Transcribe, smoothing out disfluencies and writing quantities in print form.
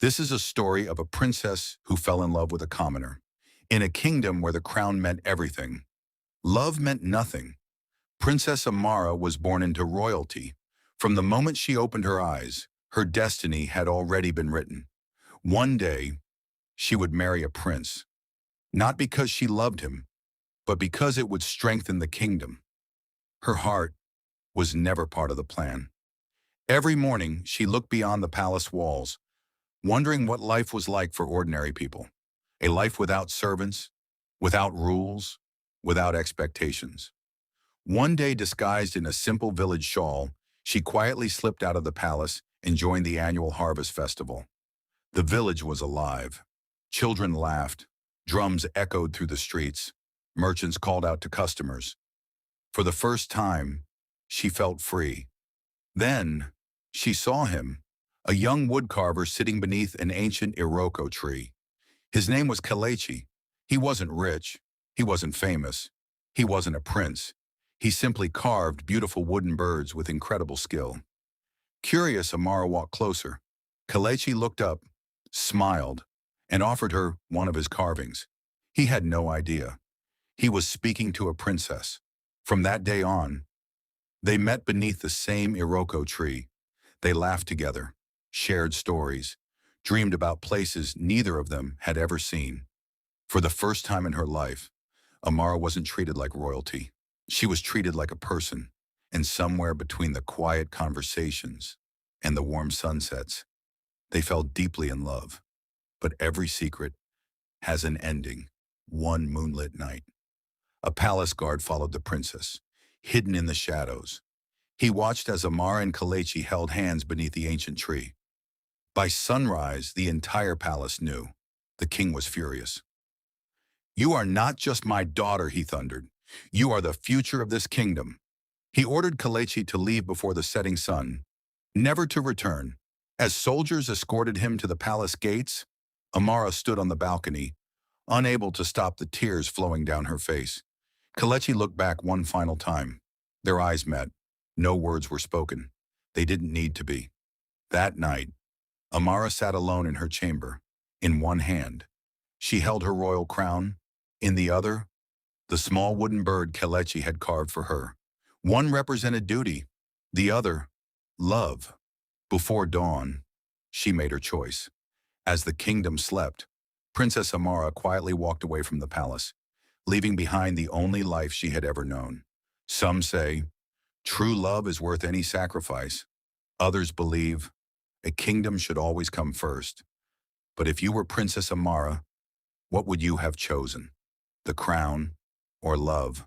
This is a story of a princess who fell in love with a commoner. In a kingdom where the crown meant everything, love meant nothing. Princess Amara was born into royalty. From the moment she opened her eyes, her destiny had already been written. One day, she would marry a prince, not because she loved him, but because it would strengthen the kingdom. Her heart was never part of the plan. Every morning, she looked beyond the palace walls, wondering what life was like for ordinary people. A life without servants, without rules, without expectations. One day, disguised in a simple village shawl, she quietly slipped out of the palace and joined the annual harvest festival. The village was alive. Children laughed, drums echoed through the streets, merchants called out to customers. For the first time, she felt free. Then, she saw him, a young woodcarver sitting beneath an ancient Iroko tree. His name was Kelechi. He wasn't rich. He wasn't famous. He wasn't a prince. He simply carved beautiful wooden birds with incredible skill. Curious, Amara walked closer. Kelechi looked up, smiled, and offered her one of his carvings. He had no idea. He was speaking to a princess. From that day on, they met beneath the same Iroko tree. They laughed together, shared stories, dreamed about places neither of them had ever seen. For the first time in her life, Amara wasn't treated like royalty. She was treated like a person, and somewhere between the quiet conversations and the warm sunsets, they fell deeply in love. But every secret has an ending. One moonlit night, a palace guard followed the princess, hidden in the shadows. He watched as Amara and Kelechi held hands beneath the ancient tree. By sunrise, the entire palace knew. The king was furious. "You are not just my daughter," he thundered. "You are the future of this kingdom." He ordered Kelechi to leave before the setting sun, never to return. As soldiers escorted him to the palace gates, Amara stood on the balcony, unable to stop the tears flowing down her face. Kelechi looked back one final time. Their eyes met. No words were spoken. They didn't need to be. That night, Amara sat alone in her chamber. In one hand, she held her royal crown. In the other, the small wooden bird Kelechi had carved for her. One represented duty, the other, love. Before dawn, she made her choice. As the kingdom slept, Princess Amara quietly walked away from the palace, leaving behind the only life she had ever known. Some say, true love is worth any sacrifice. Others believe, a kingdom should always come first. But if you were Princess Amara, what would you have chosen? The crown or love?